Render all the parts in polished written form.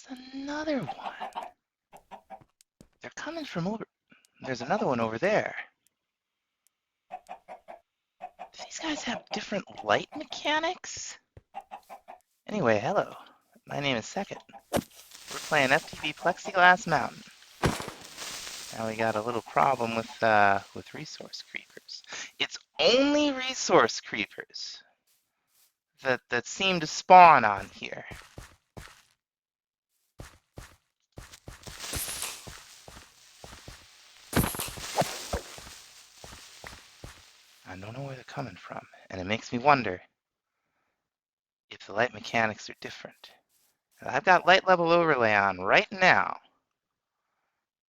There's another one. They're coming from over. There's another one over there. Do these guys have different light mechanics? Anyway, hello. My name is Second. We're playing FTB Plexiglass Mountain. Now we got a little problem with resource creepers. It's only resource creepers that seem to spawn on here. I don't know where they're coming from, and it makes me wonder if the light mechanics are different. I've got light level overlay on right now,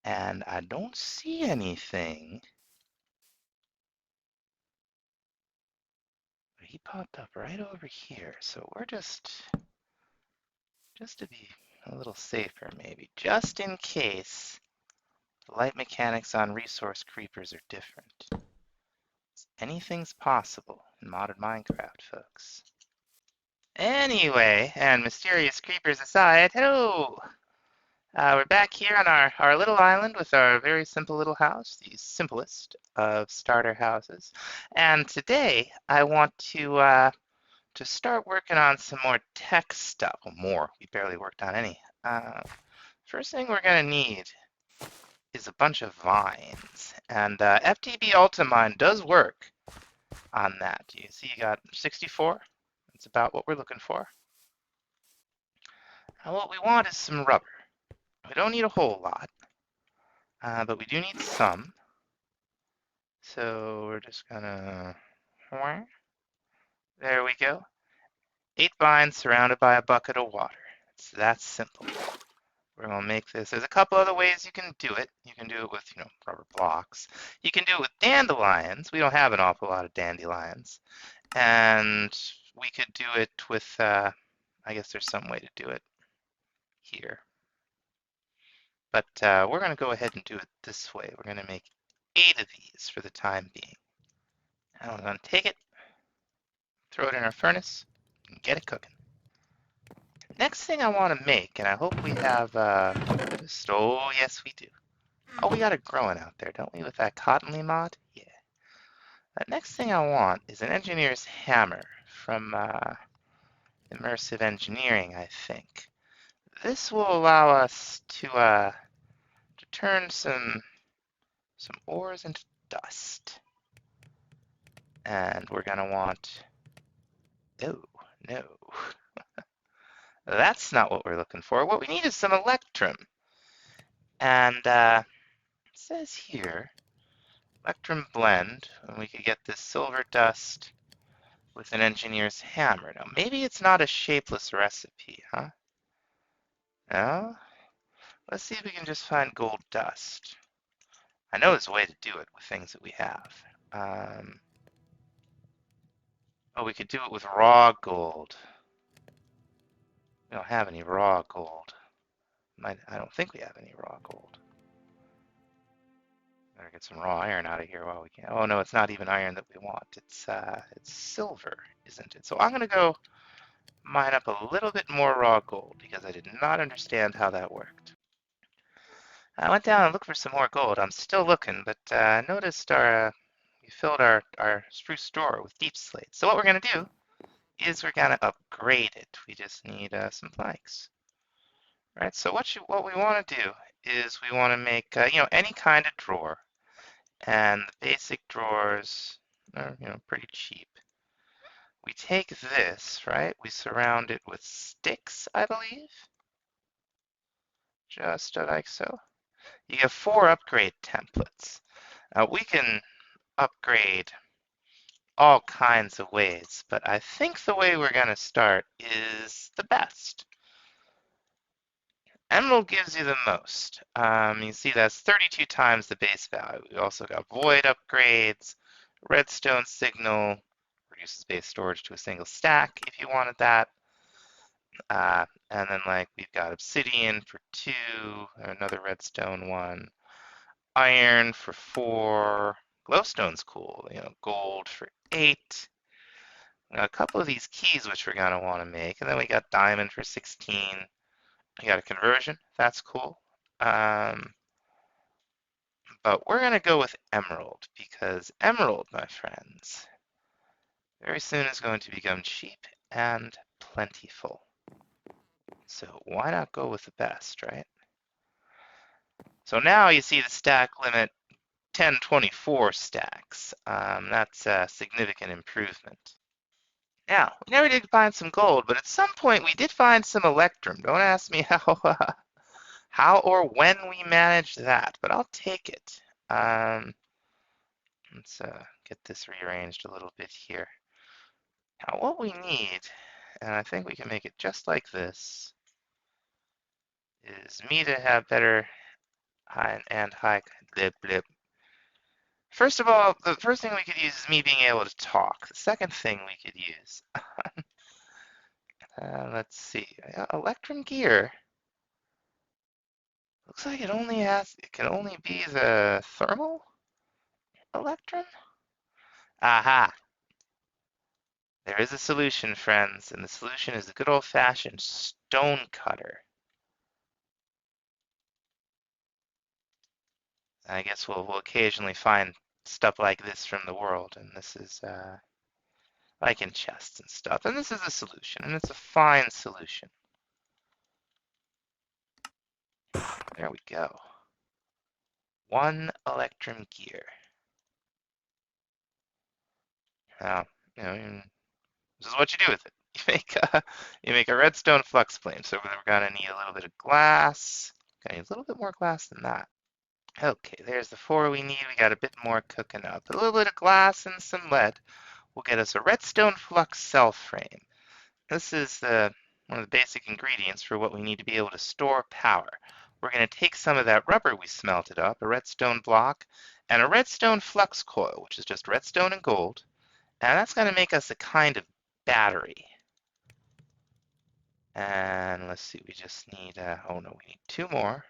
and I don't see anything. But he popped up right over here, so we're just to be a little safer maybe, just in case the light mechanics on resource creepers are different. Anything's possible in modern Minecraft, folks. Anyway, and mysterious creepers aside, hello! We're back here on our little island with our very simple little house, the simplest of starter houses. And today I want to start working on some more tech stuff. Well, more. We barely worked on any. First thing we're going to need is a bunch of vines. And FTB Ultimine does work on that. You see you got 64. That's about what we're looking for. Now what we want is some rubber. We don't need a whole lot, but we do need some. So we're just gonna, there we go. 8 vines surrounded by a bucket of water. It's that simple. We're gonna make this. There's a couple other ways you can do it. You can do it with, rubber blocks. You can do it with dandelions. We don't have an awful lot of dandelions. And we could do it with, I guess there's some way to do it here. But we're gonna go ahead and do it this way. We're gonna make 8 of these for the time being. Now we're gonna take it, throw it in our furnace, and get it cooking. Next thing I want to make, and I hope we have a stove. Oh, yes, we do. Oh, we got it growing out there, don't we, with that cottonly mod? Yeah. The next thing I want is an engineer's hammer from Immersive Engineering, I think. This will allow us to turn some ores into dust. And we're gonna want, oh, no. That's not what we're looking for. What we need is some Electrum. And it says here, Electrum blend, and we could get this silver dust with an engineer's hammer. Now, maybe it's not a shapeless recipe, huh? No? Let's see if we can just find gold dust. I know there's a way to do it with things that we have. Oh, we could do it with raw gold. We don't have any raw gold. I don't think we have any raw gold. Better get some raw iron out of here while we can. Oh no, it's not even iron that we want. It's silver, isn't it? So I'm gonna go mine up a little bit more raw gold because I did not understand how that worked. I went down and looked for some more gold. I'm still looking, but I noticed we filled our spruce store with deep slate. So what we're gonna do is we're gonna upgrade it. We just need some planks. Right, so what we want to do is we want to make any kind of drawer, and the basic drawers are pretty cheap. We take this, right? We surround it with sticks, I believe, just like so. You get 4 upgrade templates. We can upgrade all kinds of ways, but I think the way we're going to start is the best. Emerald gives you the most. You see that's 32 times the base value. We also got void upgrades, redstone signal, reduces base storage to a single stack if you wanted that. And then we've got obsidian for 2, another redstone one, iron for 4, glowstone's cool, gold for 8. We got a couple of these keys which we're gonna want to make, and then we got diamond for 16. You got a conversion. That's cool. But we're going to go with emerald because emerald, my friends, very soon is going to become cheap and plentiful. So why not go with the best, right? So now you see the stack limit 1024 stacks. That's a significant improvement. Now, we never did find some gold, but at some point we did find some electrum. Don't ask me how or when we managed that, but I'll take it. Let's get this rearranged a little bit here. Now, what we need, and I think we can make it just like this, is me to have better high and high blip blip. First of all, the first thing we could use is me being able to talk. The second thing we could use, let's see, Electrum Gear. Looks like it can only be the thermal electrum? Aha! There is a solution, friends, and the solution is the good old-fashioned stone cutter. I guess we'll occasionally find stuff like this from the world, and this is like in chests and stuff. And this is a solution, and it's a fine solution. There we go. One Electrum Gear. Now, this is what you do with it. You make a redstone flux flame. So we're gonna need a little bit of glass. Gonna need a little bit more glass than that. Okay, there's the 4 we need. We got a bit more cooking up. A little bit of glass and some lead will get us a redstone flux cell frame. This is one of the basic ingredients for what we need to be able to store power. We're going to take some of that rubber we smelted up, a redstone block, and a redstone flux coil, which is just redstone and gold, and that's going to make us a kind of battery. And let's see, we just need, oh no, we need 2 more.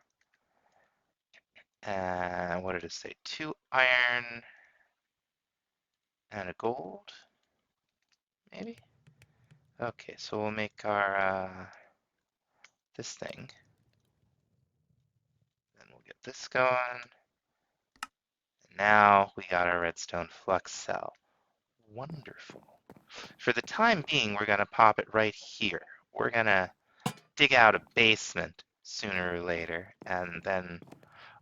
And what did it say? 2 iron and a gold, maybe? Okay, so we'll make our, this thing. Then we'll get this going. And now we got our redstone flux cell. Wonderful. For the time being, we're going to pop it right here. We're going to dig out a basement sooner or later, and then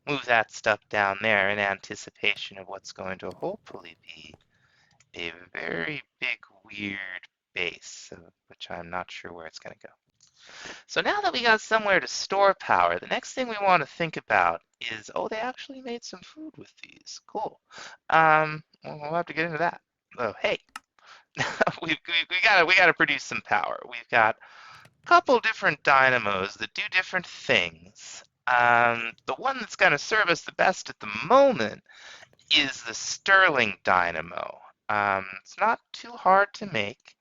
move that stuff down there in anticipation of what's going to hopefully be a very big, weird base, which I'm not sure where it's going to go. So now that we got somewhere to store power, the next thing we want to think about is, oh, they actually made some food with these. Cool. Well, we'll have to get into that. Oh, hey, we gotta produce some power. We've got a couple different dynamos that do different things. The one that's going to serve us the best at the moment is the Stirling dynamo. It's not too hard to make.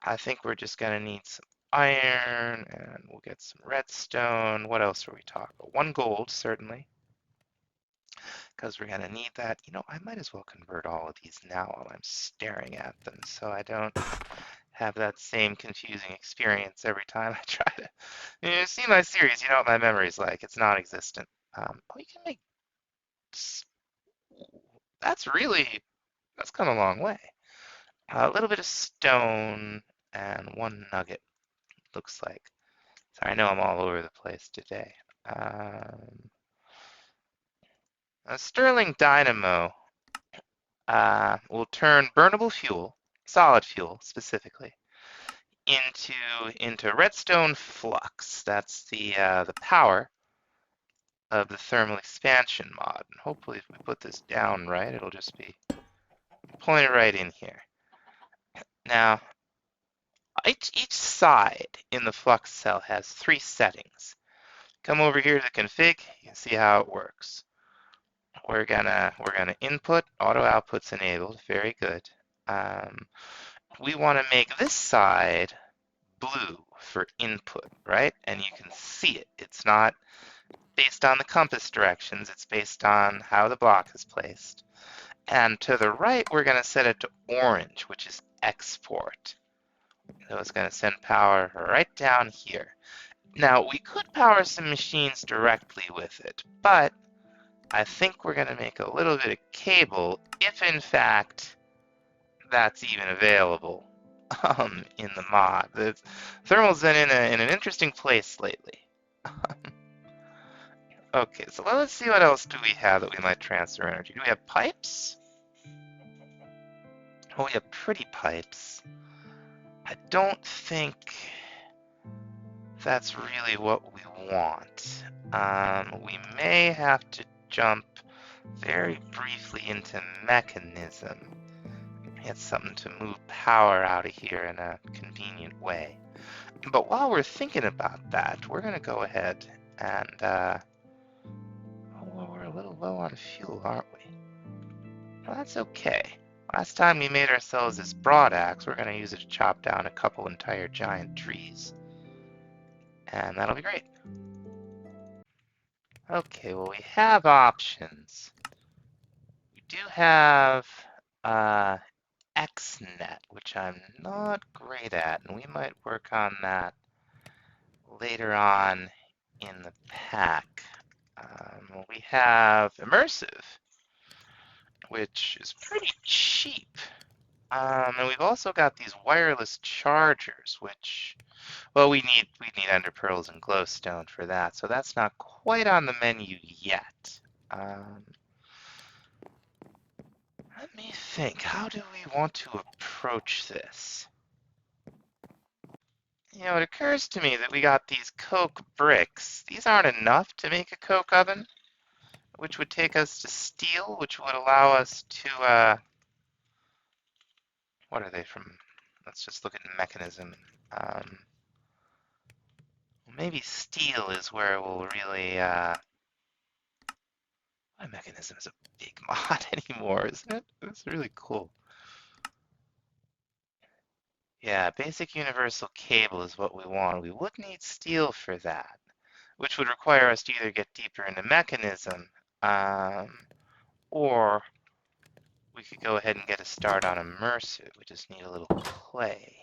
I think we're just going to need some iron, and we'll get some redstone. What else are we talking about? 1 gold, certainly, because we're going to need that. I might as well convert all of these now while I'm staring at them so I don't have that same confusing experience every time I try to. You see my series, you know what my memory's like. It's non-existent. Oh, you can make. That's come a long way. A little bit of stone and 1 nugget, looks like. Sorry, I know I'm all over the place today. A Stirling dynamo will turn burnable fuel, solid fuel specifically, into redstone flux. That's the power of the thermal expansion mod. And hopefully, if we put this down right, it'll just be pointed right in here. Now, each side in the flux cell has 3 settings. Come over here to config. You can see how it works. We're gonna input auto outputs enabled. Very good. We want to make this side blue for input, right? And you can see it. It's not based on the compass directions. It's based on how the block is placed. And to the right, we're going to set it to orange, which is export. So it's going to send power right down here. Now, we could power some machines directly with it, but I think we're going to make a little bit of cable if, in fact, that's even available in the mod. The thermal's been in an interesting place lately. Okay, so let's see what else do we have that we might transfer energy. Do we have pipes? Oh, we have pretty pipes. I don't think that's really what we want. We may have to jump very briefly into mechanism. Get something to move power out of here in a convenient way. But while we're thinking about that, we're going to go ahead and, oh, well, we're a little low on fuel, aren't we? Well, that's okay. Last time we made ourselves this broad axe, we're going to use it to chop down a couple entire giant trees. And that'll be great. Okay, well, we have options. We do have XNet, which I'm not great at, and we might work on that later on in the pack. We have Immersive, which is pretty cheap. And we've also got these wireless chargers, which, well, we need ender pearls and glowstone for that, so that's not quite on the menu yet. Let me think. How do we want to approach this? You know, it occurs to me that we got these coke bricks. These aren't enough to make a coke oven, which would take us to steel, which would allow us to, what are they from? Let's just look at mechanism. Maybe steel is where we'll really, my mechanism is a big mod anymore, isn't it? That's really cool. Yeah, basic universal cable is what we want. We would need steel for that, which would require us to either get deeper into mechanism, or we could go ahead and get a start on Immersive. We just need a little clay.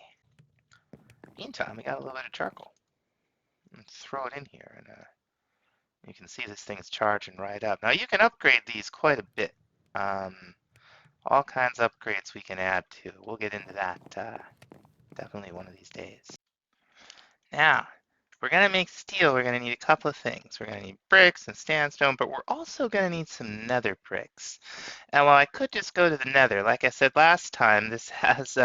Meantime, we got a little bit of charcoal. Let's throw it in here, and you can see this thing's charging right up. Now, you can upgrade these quite a bit. All kinds of upgrades we can add to. We'll get into that definitely one of these days. Now, if we're going to make steel, we're going to need a couple of things. We're going to need bricks and sandstone, but we're also going to need some nether bricks. And while I could just go to the nether, like I said last time, this has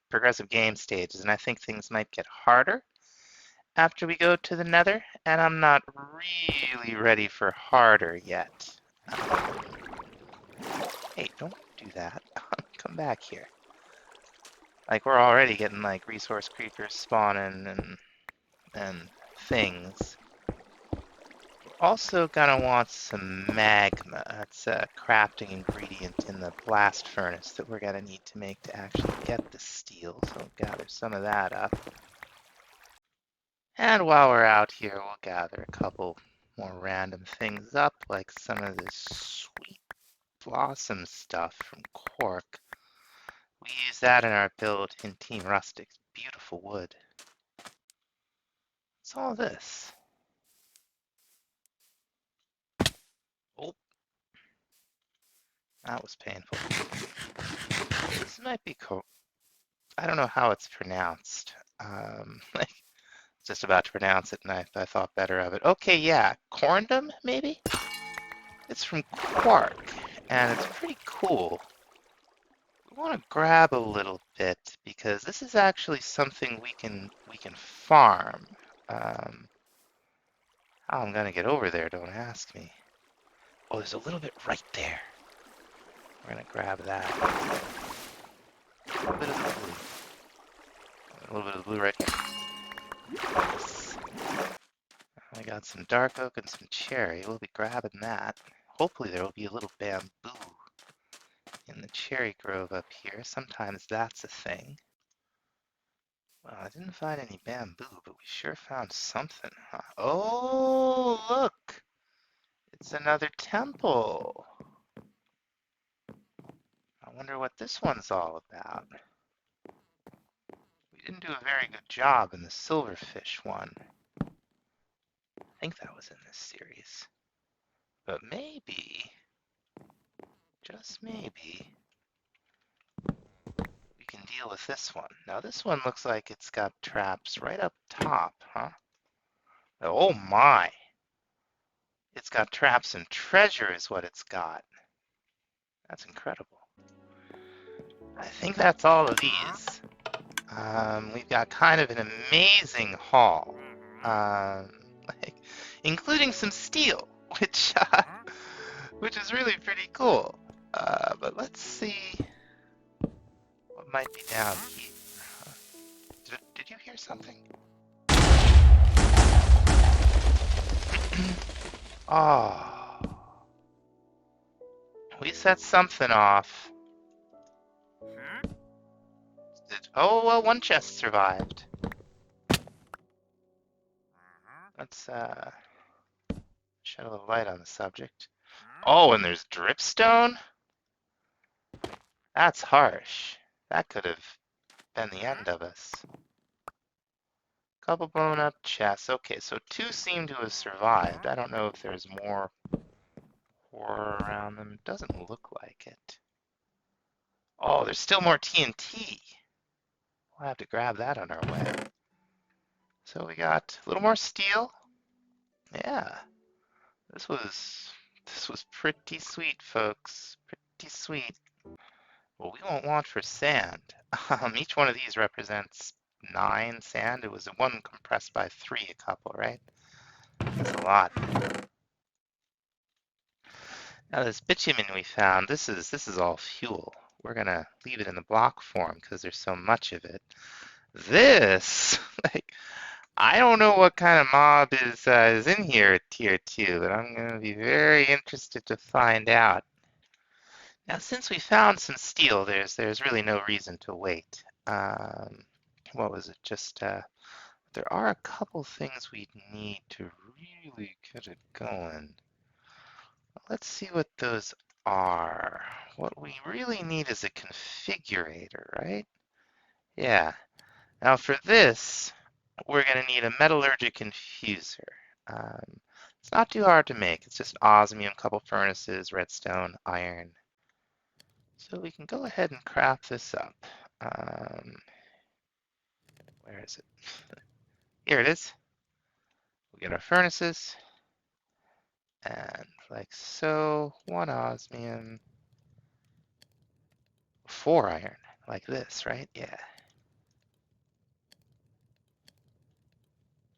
progressive game stages, and I think things might get harder after we go to the nether, and I'm not really ready for harder yet. Hey, don't do that. Come back here. Like, we're already getting, like, resource creepers spawning and things. We're also gonna want some magma. That's a crafting ingredient in the blast furnace that we're gonna need to make to actually get the steel, so we'll gather some of that up. And while we're out here, we'll gather a couple more random things up, like some of this sweet blossom stuff from cork. We use that in our build in Team Rustic's beautiful wood. What's all this? Oh, that was painful. This might be cool. I don't know how it's pronounced. Like, just about to pronounce it, and I thought better of it. Okay, yeah, corundum, maybe? It's from quark, and it's pretty cool. We want to grab a little bit because this is actually something we can farm. How I'm gonna get over there, don't ask me. Oh, there's a little bit right there. We're gonna grab that. A little bit of the blue. A little bit of the blue right here. Yes. I got some dark oak and some cherry. We'll be grabbing that. Hopefully there will be a little bamboo in the cherry grove up here. Sometimes that's a thing. Well, I didn't find any bamboo, but we sure found something, huh? Oh, look! It's another temple. I wonder what this one's all about. We didn't do a very good job in the silverfish one. think that was in this series. But maybe, just maybe, we can deal with this one. Now this one looks like it's got traps right up top, huh? Oh my! It's got traps and treasure is what it's got. That's incredible. I think that's all of these. We've got kind of an amazing haul, like, including some steel, which is really pretty cool. But let's see what might be down here. Did you hear something? Oh, we set something off. Oh, well, one chest survived. Let's shed a little light on the subject. Oh, and there's dripstone? That's harsh. That could have been the end of us. Couple blown up chests. Okay, so 2 seem to have survived. I don't know if there's more horror around them. Doesn't look like it. Oh, there's still more TNT. We'll have to grab that on our way. So we got a little more steel. Yeah, this was pretty sweet, folks. Pretty sweet. Well, we won't want for sand. Each one of these represents 9 sand. It was 1 compressed by 3 a couple, right? That's a lot. Now this bitumen we found, this is all fuel. We're gonna leave it in the block form because there's so much of it. This, like, I don't know what kind of mob is in here at tier 2, but I'm gonna be very interested to find out. Now, since we found some steel, there's really no reason to wait. What was it? Just there are a couple things we need to really get it going. Let's see what those are. What we really need is a configurator, right? Yeah. Now for this, we're going to need a Metallurgic Infuser. It's not too hard to make. It's just osmium, couple furnaces, redstone, iron. So we can go ahead and craft this up. Where is it? Here it is. We get our furnaces. And like so, 1 osmium, 4 iron, like this, right? Yeah.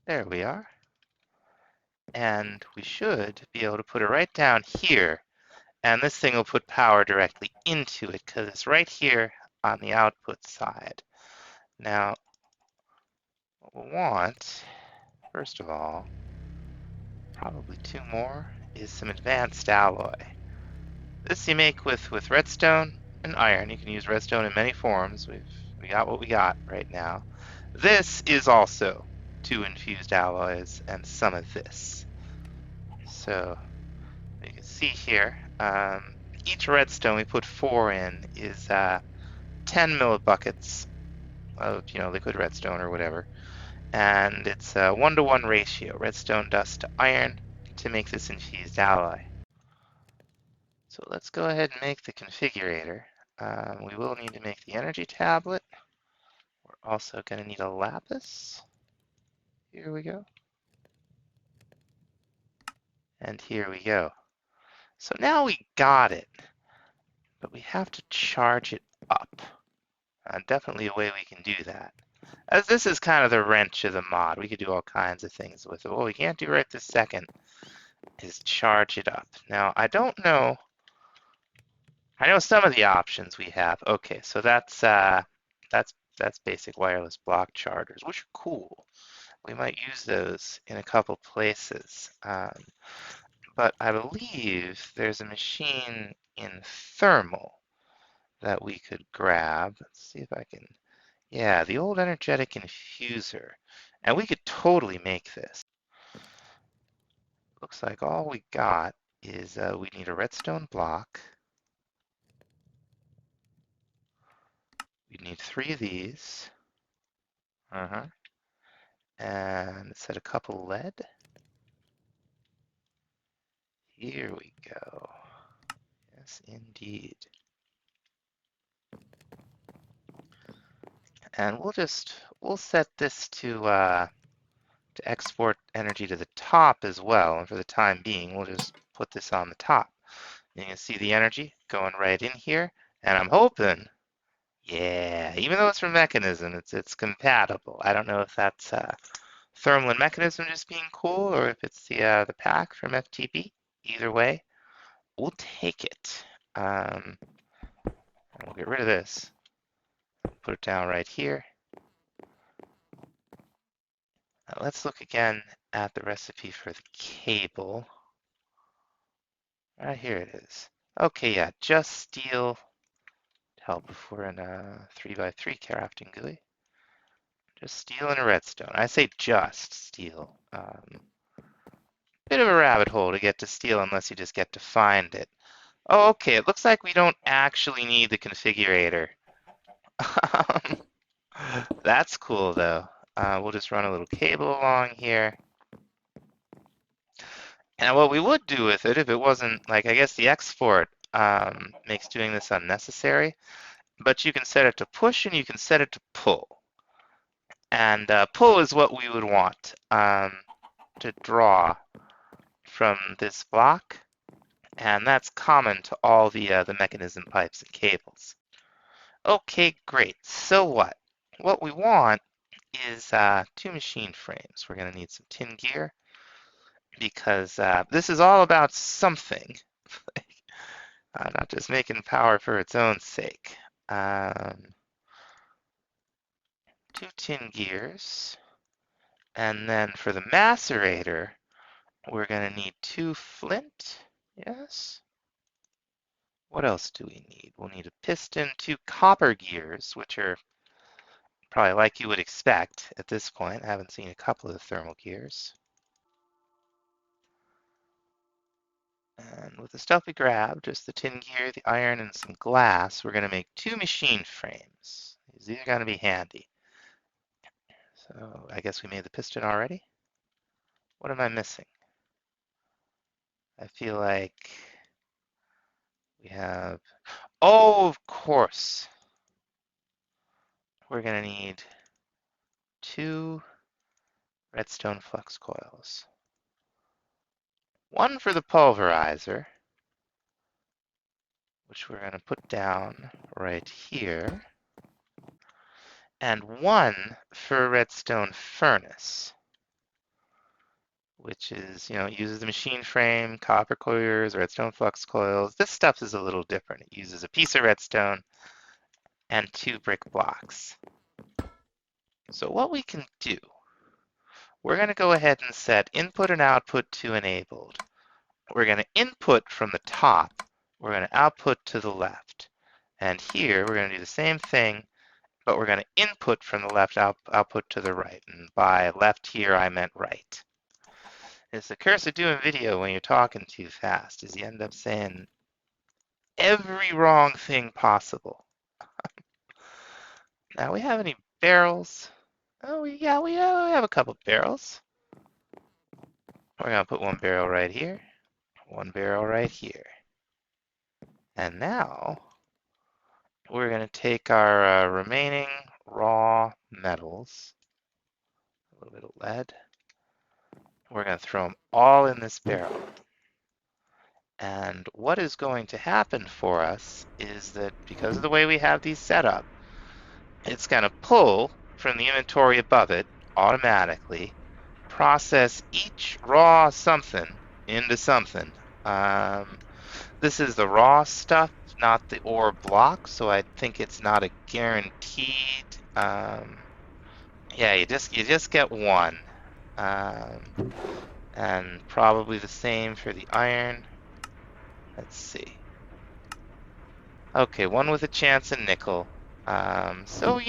There we are. And we should be able to put it right down here. And this thing will put power directly into it because it's right here on the output side. Now, what we'll want, first of all, probably 2 more, is some advanced alloy. This you make with redstone and iron. You can use redstone in many forms. We got what we got right now. This is also 2 infused alloys and some of this. So you can see here, each redstone we put 4 in is 10 millibuckets of liquid redstone or whatever, and it's a 1-to-1 ratio, redstone dust to iron, to make this infused alloy. So let's go ahead and make the configurator. We will need to make the energy tablet. We're also going to need a lapis. Here we go. And here we go. So now we got it, but we have to charge it up. Definitely a way we can do that. As this is kind of the wrench of the mod. We could do all kinds of things with it. What we can't do right this second is charge it up. Now, I don't know. I know some of the options we have. Okay, so that's basic wireless block chargers, which are cool. We might use those in a couple places. But I believe there's a machine in thermal that we could grab. Let's see if I can. Yeah, the old energetic infuser. And we could totally make this. Looks like all we got is we need a redstone block. We need 3 of these. And it said a couple lead. Here we go. Yes, indeed. And we'll set this to export energy to the top as well. And for the time being, we'll just put this on the top. You can see the energy going right in here. And I'm hoping, yeah, even though it's from Mechanism, it's compatible. I don't know if that's Thermal and Mechanism just being cool, or if it's the pack from FTB. Either way, we'll take it. We'll get rid of this. Put it down right here. Now let's look again at the recipe for the cable. Right here it is. Okay, yeah, just steel to help if we're in a 3x3 crafting GUI. Just steel and a redstone. I say just steel. Bit of a rabbit hole to get to steel unless you just get to find it. Oh, okay, it looks like we don't actually need the configurator. That's cool though. We'll just run a little cable along here. And what we would do with it, if it wasn't, like, I guess the export makes doing this unnecessary, but you can set it to push and you can set it to pull. And pull is what we would want to draw from this block, and that's common to all the mechanism pipes and cables. Okay, great. So what? What we want is 2 machine frames. We're going to need some tin gear because this is all about something, not just making power for its own sake. 2 tin gears, and then for the macerator, we're going to need 2 flint. Yes. What else do we need? We'll need a piston, 2 copper gears, which are probably like you would expect at this point. I haven't seen a couple of the thermal gears. And with the stuff we grabbed, just the tin gear, the iron, and some glass, we're going to make 2 machine frames. These are going to be handy. So I guess we made the piston already. What am I missing? I feel like we have... Oh, of course. We're going to need 2 redstone flux coils. 1 for the pulverizer, which we're going to put down right here, and 1 for a redstone furnace, which is, uses the machine frame, copper coils, redstone flux coils. This stuff is a little different. It uses a piece of redstone and 2 brick blocks. So what we can do, we're going to go ahead and set input and output to enabled. We're going to input from the top. We're going to output to the left. And here we're going to do the same thing, but we're going to input from the left, output to the right. And by left here, I meant right. It's the curse of doing video when you're talking too fast, is you end up saying every wrong thing possible. Now, we have any barrels? Oh, yeah, we have a couple barrels. We're going to put 1 barrel right here, 1 barrel right here. And now, we're going to take our remaining raw metals, a little bit of lead. We're going to throw them all in this barrel. And what is going to happen for us is that because of the way we have these set up, it's going to pull from the inventory above it automatically, process each raw something into something. This is the raw stuff, not the ore block, so I think it's not a guaranteed. Yeah, you just get 1, and probably the same for the iron. Let's see. Okay, 1 with a chance in nickel. So,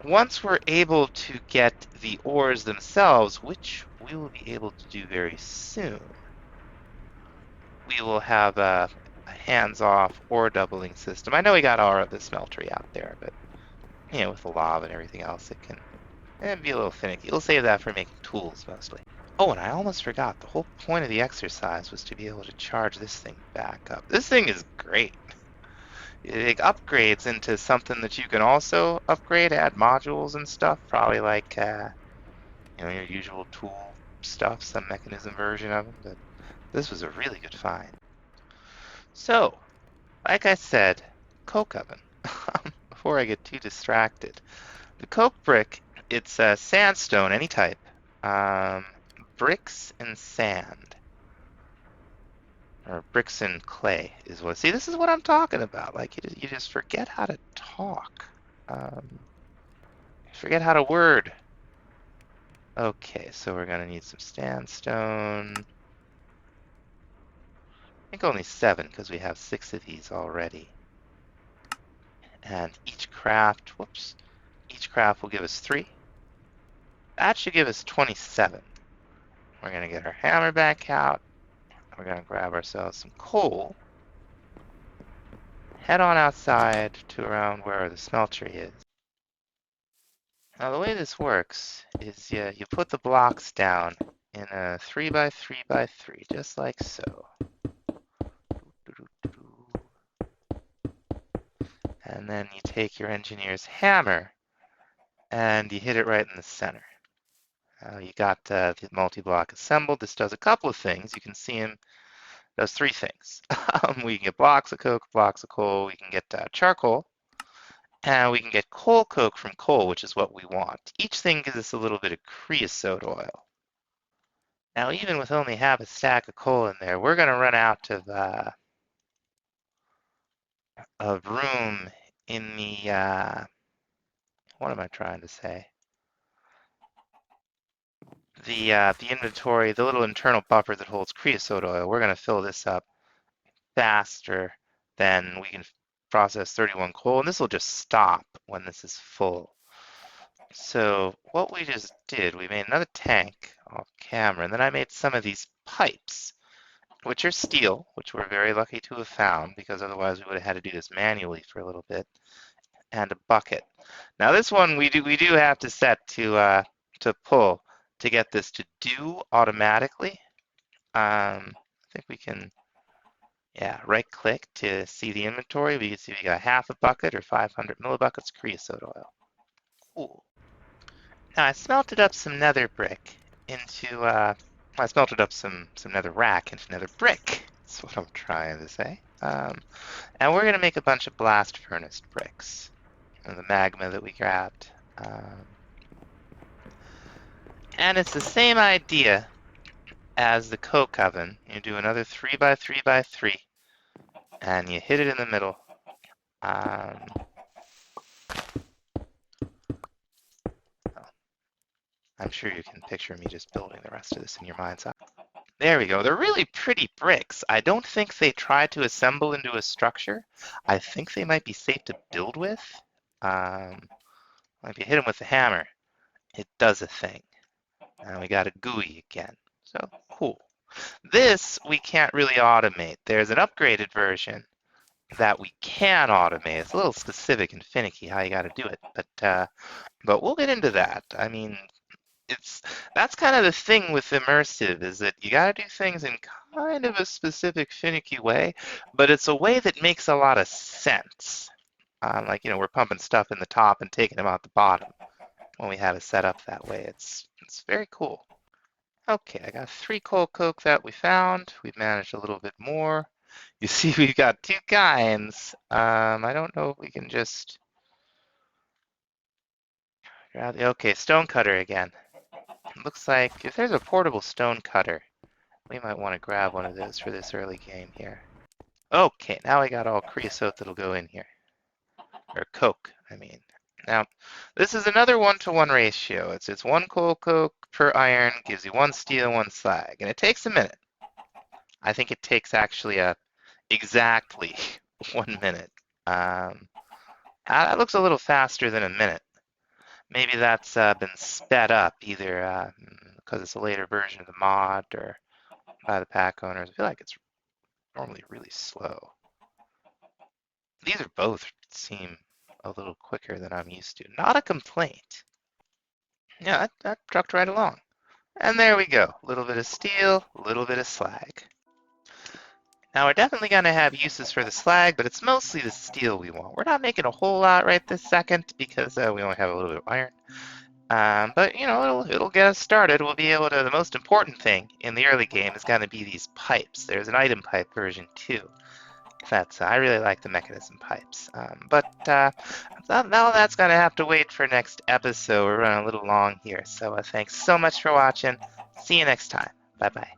once we're able to get the ores themselves, which we will be able to do very soon, we will have a hands-off ore doubling system. I know we got our other smeltery out there, but, with the lava and everything else, it can be a little finicky. We'll save that for making tools, mostly. Oh, and I almost forgot. The whole point of the exercise was to be able to charge this thing back up. This thing is great. It upgrades into something that you can also upgrade, add modules and stuff, probably like your usual tool stuff, some mechanism version of them, but this was a really good find. So, like I said, coke oven. Before I get too distracted, the coke brick, it's sandstone, any type, um, bricks and sand, or bricks and clay is what. See, this is what I'm talking about. Like you just forget how to talk. Um, Forget how to word. Okay, so we're gonna need some sandstone. I think only 7 because we have 6 of these already. And each craft, whoops, each craft will give us 3. That should give us 27. We're gonna get our hammer back out. We're gonna grab ourselves some coal. Head on outside to around where the smeltery is. Now the way this works is you put the blocks down in a 3x3x3, just like so. And then you take your engineer's hammer and you hit it right in the center. You got the multi-block assembled. This does a couple of things. You can see him does 3 things. We can get blocks of coke, blocks of coal. We can get charcoal, and we can get coal coke from coal, which is what we want. Each thing gives us a little bit of creosote oil. Now, even with only half a stack of coal in there, we're going to run out of room in the, what am I trying to say? The inventory, the little internal buffer that holds creosote oil. We're going to fill this up faster than we can process 31 coal, and this will just stop when this is full. So what we just did, we made another tank off camera, and then I made some of these pipes, which are steel, which we're very lucky to have found, because otherwise we would have had to do this manually for a little bit, and a bucket. Now this one we do have to set to pull to get this to do automatically. I think we can, yeah, right click to see the inventory. We can see we got half a bucket or 500 millibuckets creosote oil. Cool. Now I smelted up some nether brick into, I smelted up some nether rack into nether brick. That's what I'm trying to say. And we're gonna make a bunch of blast furnace bricks. And the magma that we grabbed. And it's the same idea as the coke oven. You do another 3x3x3, and you hit it in the middle. I'm sure you can picture me just building the rest of this in your mind's eye. There we go. They're really pretty bricks. I don't think they try to assemble into a structure. I think they might be safe to build with. If you hit them with the hammer, it does a thing. And we got a GUI again. So cool. This we can't really automate. There's an upgraded version that we can automate. It's a little specific and finicky how you got to do it, but we'll get into that. I mean, that's kind of the thing with immersive, is that you got to do things in kind of a specific finicky way, but it's a way that makes a lot of sense. Like, we're pumping stuff in the top and taking them out the bottom when we have it set up that way. It's very cool. Okay, I got 3 coal coke that we found. We've managed a little bit more. You see, we've got 2 kinds. I don't know if we can just grab the, okay, stone cutter again. Looks like if there's a portable stone cutter, we might want to grab one of those for this early game here. Okay, now I got all creosote that'll go in here. Or coke, I mean. Now, this is another 1-to-1 ratio. It's 1 coal coke per iron, gives you 1 steel, 1 slag. And it takes a minute. I think it takes actually exactly 1 minute. That looks a little faster than a minute. Maybe that's been sped up either because it's a later version of the mod or by the pack owners. I feel like it's normally really slow. These are both seem a little quicker than I'm used to. Not a complaint. Yeah, that trucked right along. And there we go. A little bit of steel, a little bit of slag. Now we're definitely going to have uses for the slag, but it's mostly the steel we want. We're not making a whole lot right this second because we only have a little bit of iron. But you know, it'll get us started. We'll be able to. The most important thing in the early game is going to be these pipes. There's an item pipe version 2. That's I really like the mechanism pipes. But now that's going to have to wait for next episode. We're running a little long here. So thanks so much for watching. See you next time. Bye bye.